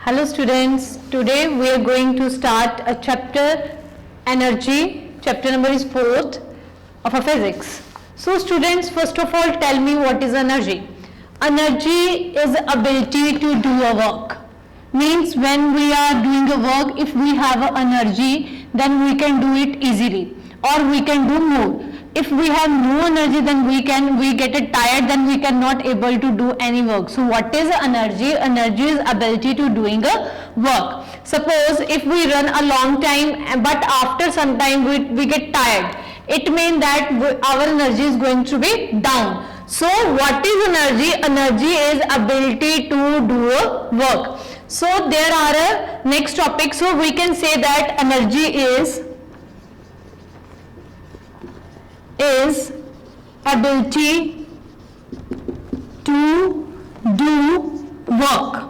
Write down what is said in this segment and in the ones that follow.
Hello students, today we are going to start a chapter energy. Chapter number is 4th of a physics. So students, first of all tell me what is energy. Energy is ability to do a work. Means when we are doing a work, if we have a energy, then we can do it easily or we can do more. If we have no energy, then we get it tired, then we cannot able to do any work. So what is energy? Energy is ability to doing a work. Suppose if we run a long time, but after some time we get tired, it means that our energy is going to be down. So what is energy? Energy is ability to do a work. So there are a next topic. So we can say that energy is ability to do work,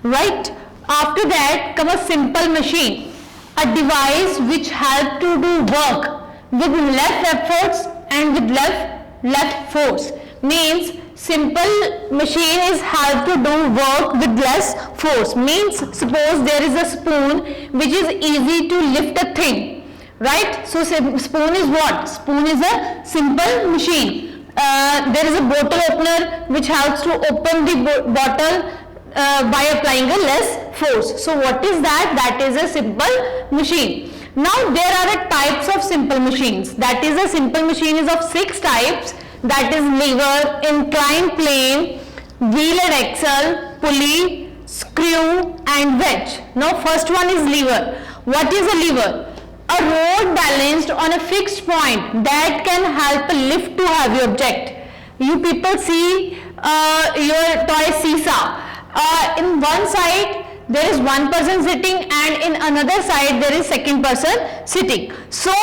right? After that come a simple machine, a device which help to do work with less efforts and with less force. Means simple machine is help to do work with less force. Means suppose there is a spoon which is easy to lift a thing, right? So spoon is what? Spoon is a simple machine. There is a bottle opener which helps to open the bottle by applying a less force. So what is that? That is a simple machine. Now there are types of simple machines. That is, a simple machine is of 6 types. That is lever, inclined plane, wheel and axle, pulley, screw and wedge. Now first one is lever. What is a lever? A rod balanced on a fixed point that can help lift to heavy object. You people see your toy seesaw. In one side there is one person sitting and in another side there is second person sitting. So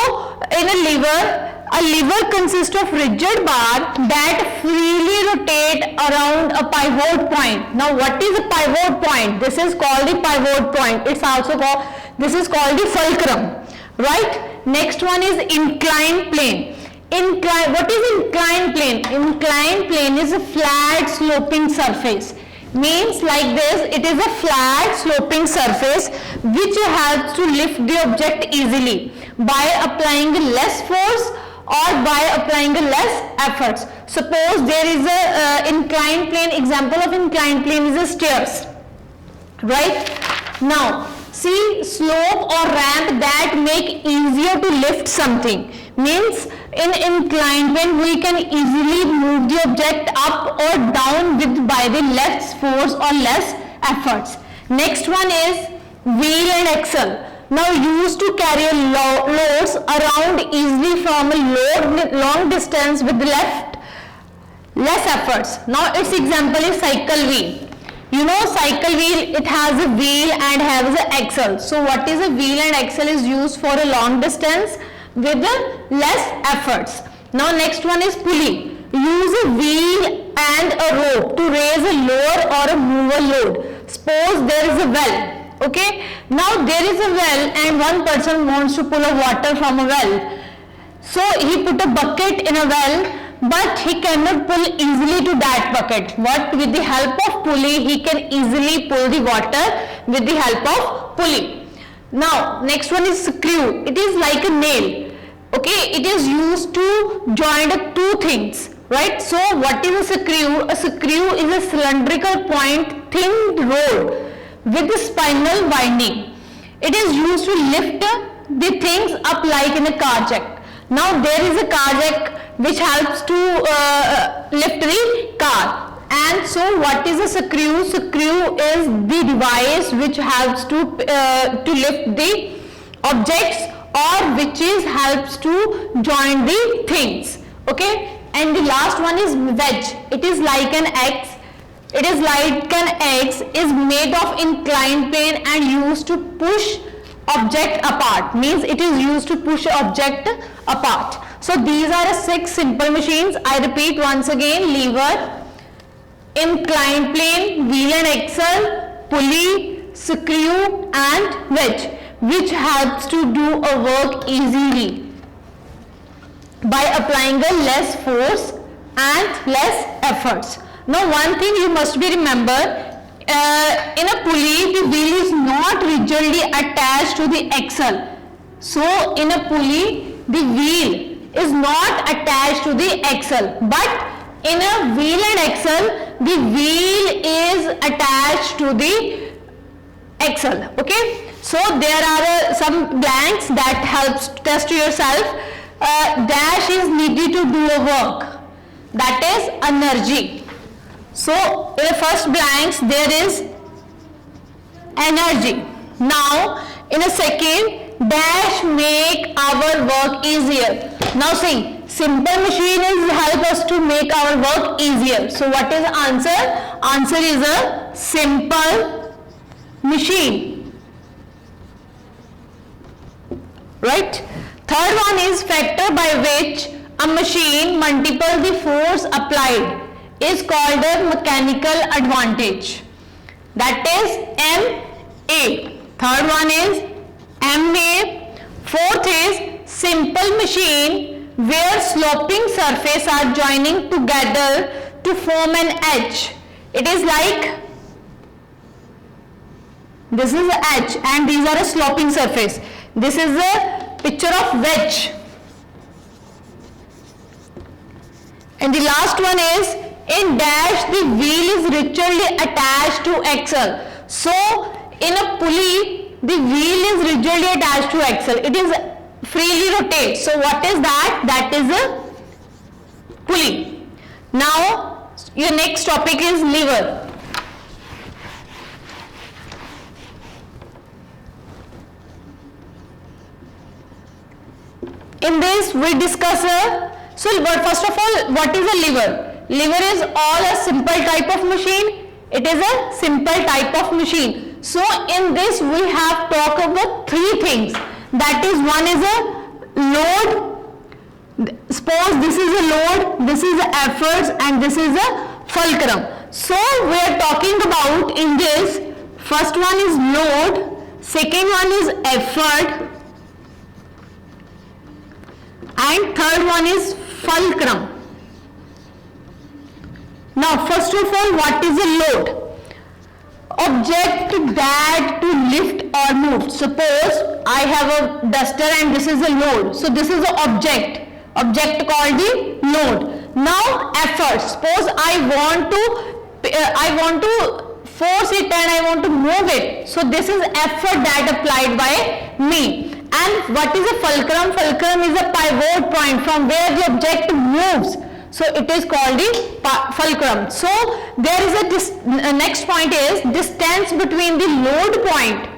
in a lever consists of rigid bar that freely rotate around a pivot point. Now what is a pivot point? This is called the pivot point. It's also called, this is called the fulcrum. Right? Next one is inclined plane. What is inclined plane? Inclined plane is a flat sloping surface. Means like this, it is a flat sloping surface which helps to lift the object easily by applying less force or by applying less efforts. Suppose there is a inclined plane. Example of inclined plane is a stairs. Right? Now see, slope or ramp that make easier to lift something. Means in inclined plane we can easily move the object up or down with by the less force or less efforts. Next one is wheel and axle. Now used to carry loads around easily from a long distance with less efforts. Now its example is cycle wheel. You know, cycle wheel, it has a wheel and has an axle. So what is a wheel and axle is used for a long distance with less efforts. Now next one is pulley. Use a wheel and a rope to raise a lower or a mover load. Suppose there is a well. Okay. Now there is a well and one person wants to pull a water from a well. So he put a bucket in a well, but he cannot pull easily to that bucket. What? With the help of pulley, he can easily pull the water with the help of pulley. Now, next one is screw. It is like a nail. Okay, it is used to join two things. Right? So, what is a screw? A screw is a cylindrical point, thin roll with a spinal winding. It is used to lift the things up like in a car jack. Now, there is a car jack which helps to lift the car. And so what is a screw? Screw is the device which helps to lift the objects or which is helps to join the things. Okay. And the last one is wedge. It is like an X. It is like an X, is made of inclined plane and used to push object apart. Means it is used to push object apart. So these are 6 simple machines. I repeat once again: lever, inclined plane, wheel and axle, pulley, screw and wedge, which helps to do a work easily by applying a less force and less efforts. Now one thing you must be remember, in a pulley, the wheel is not rigidly attached to the axle. So in a pulley, the wheel is not attached to the axle, but in a wheel and axle, the wheel is attached to the axle. Okay, so there are some blanks that helps test yourself. Dash is needed to do a work, that is energy. So in the first blanks there is energy. Now in a second, dash make our work easier. Now see, simple machine is help us to make our work easier. So what is the answer? Answer is a simple machine. Right? Third one is factor by which a machine multiples the force applied is called a mechanical advantage. That is MA. Third one is MA. Fourth is simple machine where sloping surface are joining together to form an edge. It is like this is the edge and these are a sloping surface. This is a picture of wedge. And the last one is in dash the wheel is rigidly attached to axle. So in a pulley the wheel is rigidly attached to axle. It is freely rotates. So what is that? That is a pulley. Now your next topic is lever. In this we discuss first of all, what is a lever? Lever is all a simple type of machine. It is a simple type of machine. So in this we have talked about three things. That is, one is a load. Suppose this is a load, this is a efforts, and this is a fulcrum. So we are talking about in this, first one is load, second one is effort, and third one is fulcrum. Now first of all, what is a load? Object that to lift or move. Suppose I have a duster and this is a load. So this is an object called the load. Now effort. Suppose I want to force it and I want to move it. So this is effort that applied by me. And what is a fulcrum? Fulcrum is a pivot point from where the object moves. So it is called the fulcrum. So there is a next point is distance between the load point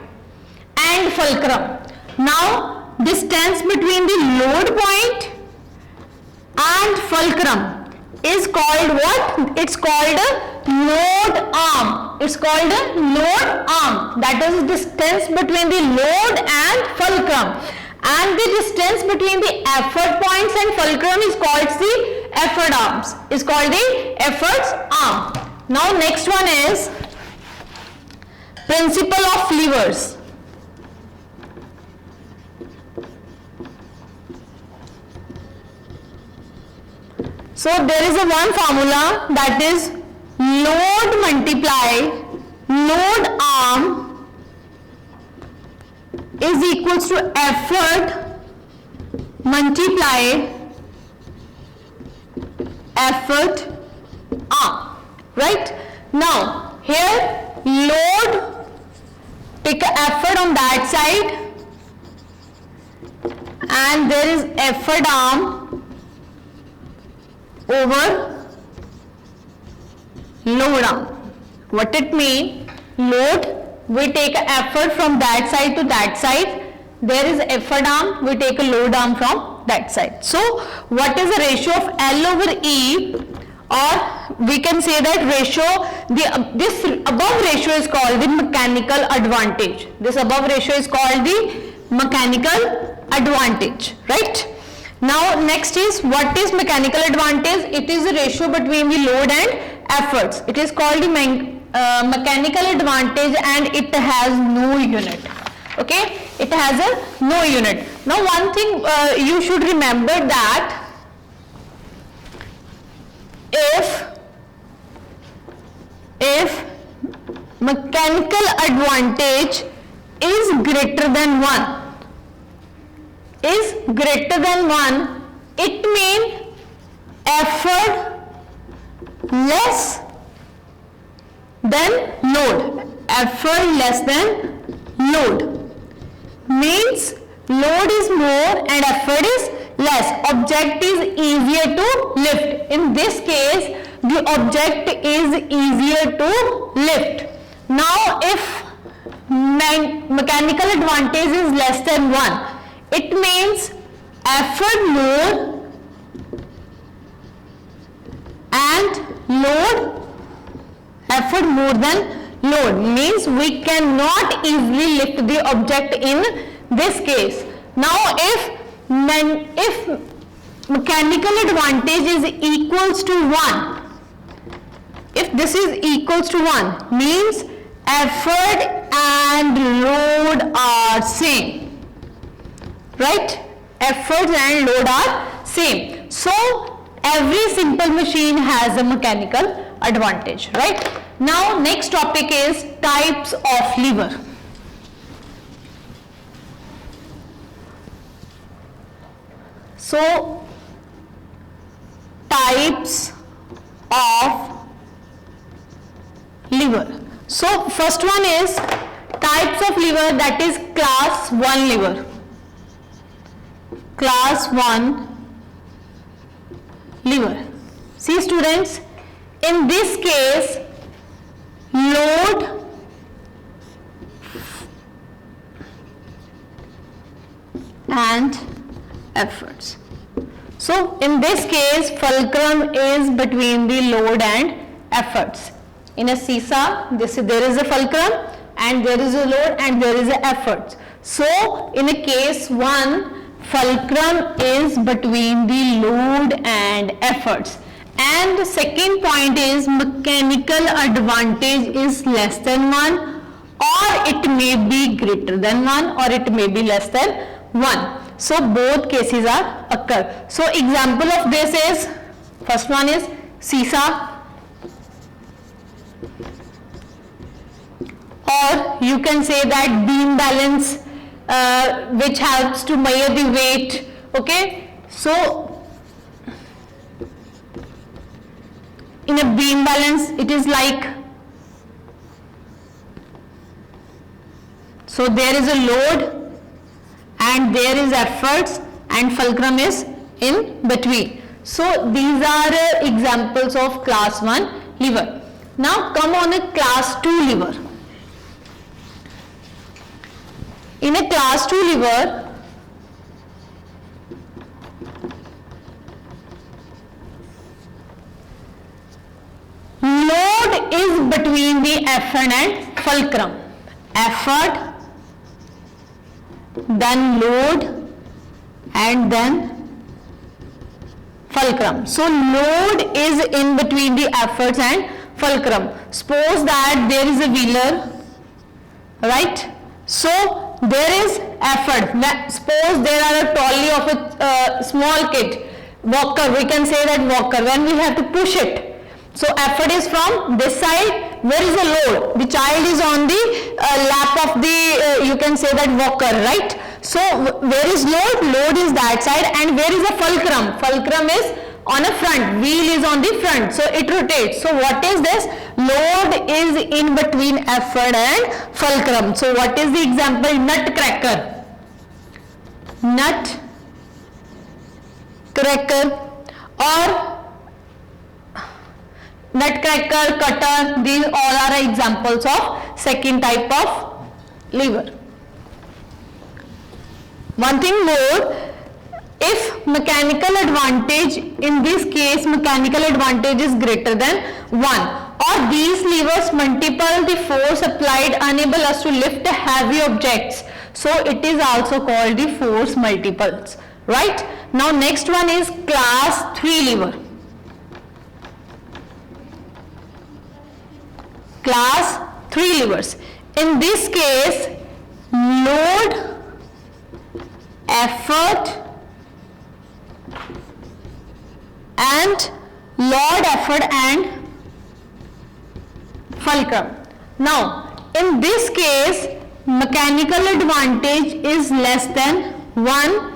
and fulcrum. Now distance between the load point and fulcrum is called what? It's called a load arm. It's called a load arm. That is distance between the load and fulcrum. And the distance between the effort points and fulcrum is called the effort arms. Is called the efforts arm. Now next one is principle of levers. So there is a one formula, that is load multiply load arm is equals to effort multiply effort arm. Right? Now here load, take an effort on that side, and there is effort arm over load arm. What it mean? Load, we take an effort from that side to that side. There is effort arm, we take a load arm from that side. So what is the ratio of L over E, or we can say that ratio, this above ratio is called the mechanical advantage. This above ratio is called the mechanical advantage, right? Now next is, what is mechanical advantage? It is the ratio between the load and efforts. It is called the mechanical advantage, and it has no unit. Okay, it has a no unit. Now one thing you should remember, that if mechanical advantage is greater than 1, is greater than 1, it means effort less than load. Effort less than load means load is more and effort is less. Object is easier to lift. In this case, the object is easier to lift. Now, if mechanical advantage is less than 1, it means effort more and load, effort more than load means we cannot easily lift the object in this case. Now, if mechanical advantage is equals to 1, if this is equals to 1 means effort and load are same, right? Effort and load are same. So every simple machine has a mechanical advantage, right? Now next topic is types of lever. So types of lever. So first one is types of lever, that is class 1 lever. Class 1 lever. See students, in this case load and efforts. So in this case fulcrum is between the load and efforts. In a seesaw, there is a fulcrum and there is a load and there is a effort. So in a case 1, fulcrum is between the load and efforts. And the second point is mechanical advantage is less than 1, or it may be greater than 1, or it may be less than 1. So both cases are occur. So example of this is, first one is seesaw, or you can say that beam balance, which helps to measure the weight. Okay, so in a beam balance it is like, so there is a load and there is efforts and fulcrum is in between. So these are examples of class 1 lever. Now come on a class 2 lever. In a class 2 lever, load is between the effort and fulcrum. Effort, then load, and then fulcrum. So load is in between the efforts and fulcrum. Suppose that there is a wheeler, right? So there is effort. Suppose there are a trolley of a small kid, walker, we can say that walker, when we have to push it. So effort is from this side, where is the load? The child is on the lap of the, you can say that walker, right? So where is load? Load is that side, and where is the fulcrum? Fulcrum is on a front, wheel is on the front, so it rotates. So what is this? Load is in between effort and fulcrum. So what is the example? Nutcracker. Nutcracker, or nutcracker, cutter, these all are examples of second type of lever. One thing more, if mechanical advantage, in this case mechanical advantage is greater than 1, or these levers multiple the force applied enable us to lift heavy objects, so it is also called the force multiples, right? Now next one is class 3 lever. Class 3 levers. In this case load, effort and load, effort and fulcrum. Now, in this case, mechanical advantage is less than 1.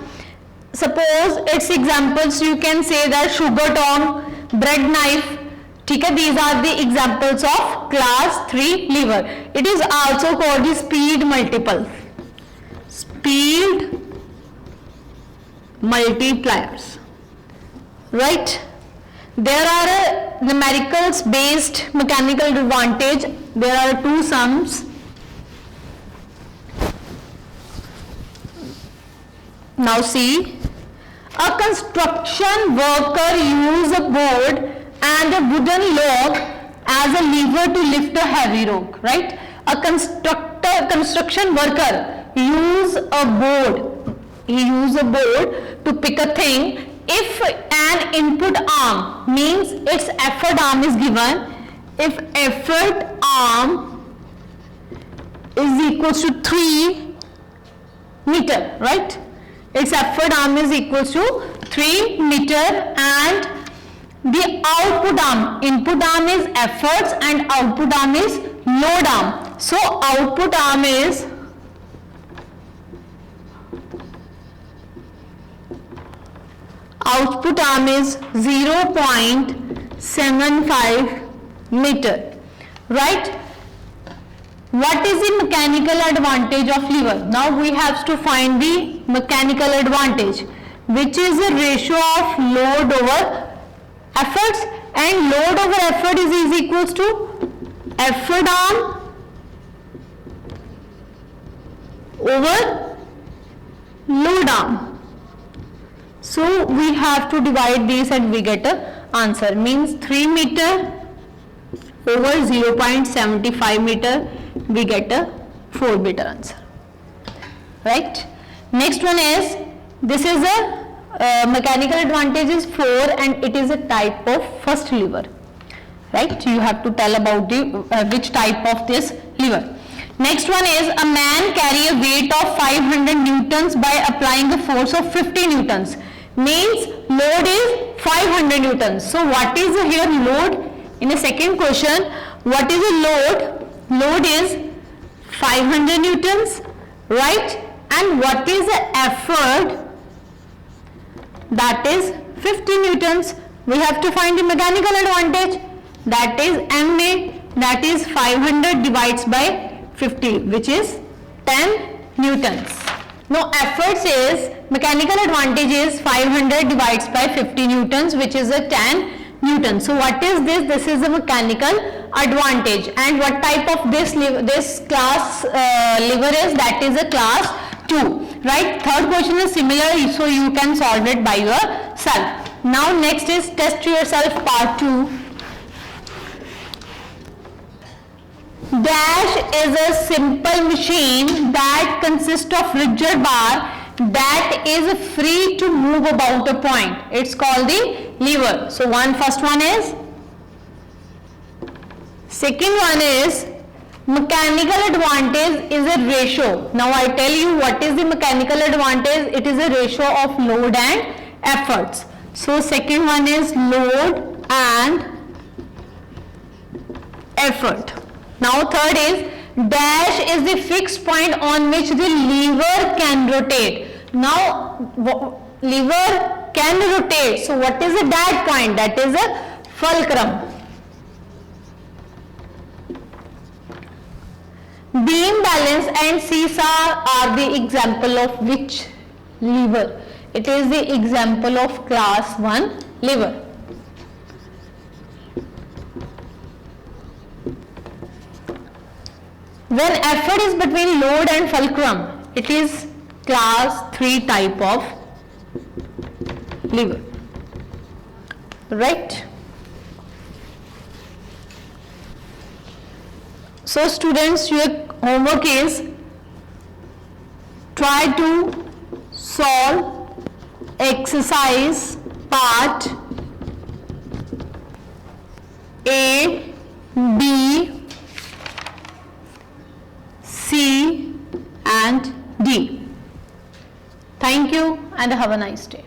Suppose its examples you can say that sugar tong, bread knife. Okay, these are the examples of class 3 lever. It is also called the speed multiple. Speed multipliers. Right? There are numericals based mechanical advantage. There are 2 sums. Now see, a construction worker uses a board and a wooden log as a lever to lift a heavy rock, right? A construction worker use a board. He use a board to pick a thing. If an input arm means its effort arm is given, if effort arm is equals to 3 meter, right? Its effort arm is equals to 3 meter and the output arm, input arm is efforts and output arm is load arm. So output arm is output arm is 0.75 meter, right? What is the mechanical advantage of lever? Now we have to find the mechanical advantage, which is the ratio of load over efforts, and load over effort is equals to effort arm over load arm. So we have to divide these and we get a answer, means 3 meter over 0.75 meter, we get a 4 meter answer, right? Next one is, this is a mechanical advantage is 4 and it is a type of first lever, right? You have to tell about the which type of this lever. Next one is, a man carry a weight of 500 newtons by applying the force of 50 newtons, means load is 500 newtons. So what is here load? In a second question, what is a load? Load is 500 newtons, right? And what is the effort? That is 50 newtons. We have to find the mechanical advantage, that is MA, that is 500 divides by 50, which is 10 newtons. Now efforts is, mechanical advantage is 500 divides by 50 newtons, which is a 10 newtons. So what is this? This is a mechanical advantage. And what type of this class lever is? That is a class 2, right? Third question is similar, so you can solve it by yourself. Now next is test yourself part 2. Dash is a simple machine that consists of rigid bar that is free to move about a point. It's called the lever. So first one is, second one is, mechanical advantage is a ratio. Now I tell you what is the mechanical advantage. It is a ratio of load and efforts. So second one is load and effort. Now third is, dash is the fixed point on which the lever can rotate. Now lever can rotate. So what is a that point? That is a fulcrum. Beam, balance and seesaw are the example of which lever? It is the example of class 1 lever. When effort is between load and fulcrum, it is class 3 type of lever, right? So students, your homework is, try to solve exercise part A, B, C and D. Thank you and have a nice day.